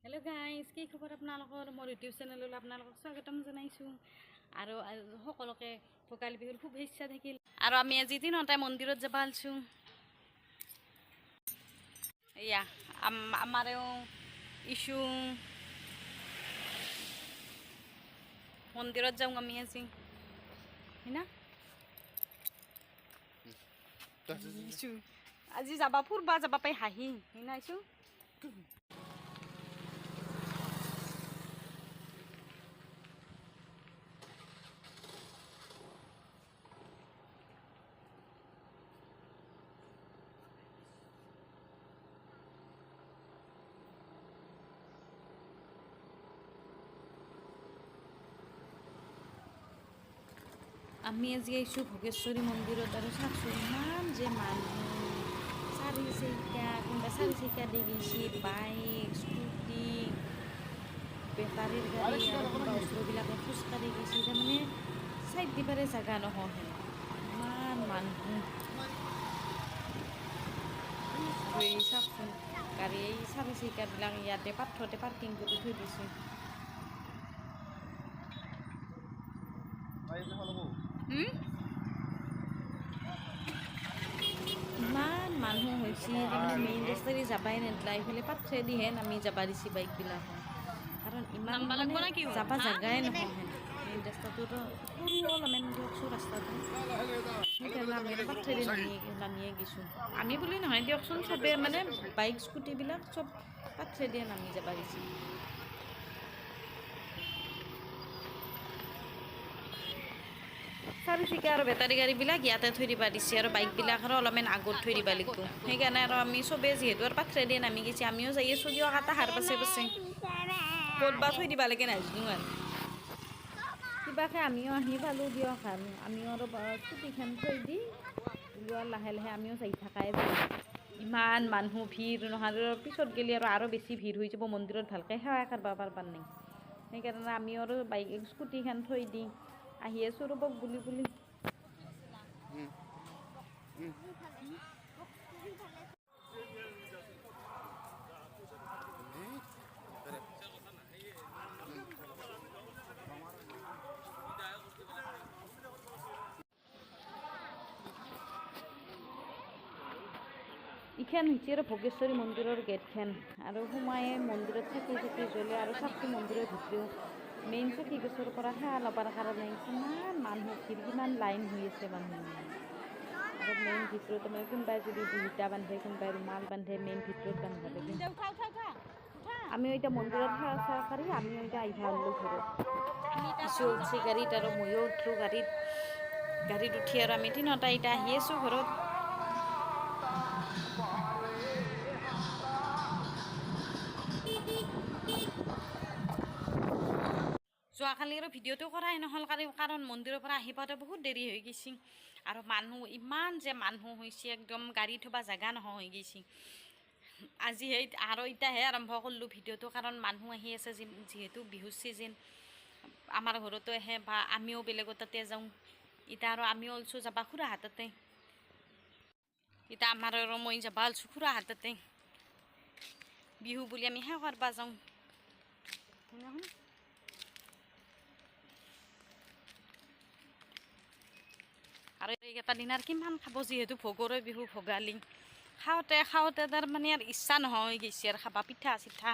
hello guys কি খবৰ আপোনালোকৰ মোৰ ইউটিউব চেনেললৈ আপোনালোকক স্বাগতম জনাইছো আৰু সকলোকে ভোগালী বিহুৰ শুভেচ্ছা থাকিল আৰু আমি আজি দিনতে মন্দিৰত যাব আলছো এয়া আমাৰো ইছু মন্দিৰত যাওঁ আমি আজি হেনা ইছু আজি যাবা ফুৰবা যাবা পাই হাঁহি হেনা ইছু আমি আজি আইছো ভোগেশ্বৰী মন্দিৰত আৰু চাকছো ইমান যে মানুহ চাৰি চকীয়া কোনোবা চাৰি চকীয়া দি গৈছে বাইক স্কুটি বেটাৰীৰ গাড়ী আৰু কোনোবা ওচৰবিলাকে খোজকাঢ়ি গৈছে তাৰমানে চাইড দিবাৰে জাগা নহয় ইমান মানুহ আৰু এই চাকচোন গাড়ী এই চাৰি চকীয়াবিলাক ইয়াতে পাথৰতে পাৰ্কিং কৰি থৈ দিছে ইমান মানুহ হৈছে তাৰমানে মেইন ৰাস্তাৰে যাবাই নেদলা এইফালে পাথৰেদিহে নামি যাবা দিছে বাইকবিলাকত কাৰণ ইমান মানে যাবা জাগাই নহয় মেইন ৰাস্তাটোতো সৰু অলপমান দিয়কচোন ৰাস্তাটো সেইকাৰণে আমি পাথৰেদি নামিয়ে গৈছোঁ আমি বুলি নহয় দিয়কচোন চবে মানে বাইক স্কুটিবিলাক চব পাথৰেদিয়ে নামি যাবা দিছে চাৰি চকীয়া আৰু বেটাৰী গাড়ীবিলাক ইয়াতে থৈ দিবা দিছে আৰু বাইকবিলাক আৰু অলপমান আগত থৈ দিবা লাগিব সেইকাৰণে আৰু আমি চবেই যিহেতু আৰু পাথৰেদি নামি গৈছে আমিও যাই আছোঁ দিয়ক এটা হাৰ পাছে পাছে ক'তবা থৈ দিবা লাগে নাজানো আৰু কিবাকে আমিও আহি পালোঁ দিয়ক আৰু আমিও আৰু স্কুটিখন থৈ দি লোৱাৰ লাহে লাহে আমিও যাই থাকাই যাওঁ ইমান মানুহ ভিৰ নহয় আৰু পিছত গ'লে আৰু বেছি ভিৰ হৈ যাব মন্দিৰত ভালকৈ সেৱা কৰিব পাৰিব নাই সেইকাৰণে আমিও আৰু বাইক স্কুটিখন থৈ দি আহি আছোঁ ৰ'বক বুলি ইখান হৈছে আৰু ভোগেশ্বৰী মন্দিৰৰ গেটখন আৰু সোমায়ে মন্দিৰত চাকি জ্বলে আৰু চাকি মন্দিৰৰ ভিতৰেও মেইন চাকি গছৰ পৰা সেৱা ল'বৰ কাৰণে কিমান মানুহ ভিৰ কিমান লাইন হৈ আছে মানুহ আৰু মেইন ভিতৰত মানে কোনোবাই যদি বুহিতা বান্ধে কোনোবাই ৰুমাল বান্ধে মেইন ভিতৰত বান্ধা লাগে আমিও এতিয়া মন্দিৰত সেৱা কৰি আমিও এতিয়া আহিব আনিলোঁ ঘৰত কিছু উঠছে গাড়ীত আৰু ময়ো উঠলোঁ গাড়ীত উঠি আৰু আমি তিনিওটা এতিয়া আহি আছোঁ ঘৰত যোৱাকালি আৰু ভিডিঅ'টো কৰাই নহ'ল কাৰণ মন্দিৰৰ পৰা আহি পাওঁতে বহুত দেৰি হৈ গৈছে আৰু মানুহ ইমান যে মানুহ হৈছে একদম গাড়ী থ'বা জেগা নোহোৱা হৈ গৈছে আজি আৰু এতিয়াহে আৰম্ভ কৰিলোঁ ভিডিঅ'টো কাৰণ মানুহ আহি আছে যিহেতু বিহুৰ ছিজন আমাৰ ঘৰতো আহে বা আমিও বেলেগৰ তাতে যাওঁ এতিয়া আৰু আমিও ওলছোঁ যাবা খুৰাহাততে এতিয়া আমাৰ আৰু মই যাবা ওলছোঁ খুৰাহাততে বিহু বুলি আমি সেৱা কৰিব যাওঁ আৰু এইকেইটা দিন আৰু কিমান খাব যিহেতু ভোগৰে বিহু ভোগালী খাওঁতে তাৰমানে আৰু ইচ্ছা নোহোৱা হৈ গৈছে আৰু খাবা পিঠা চিঠা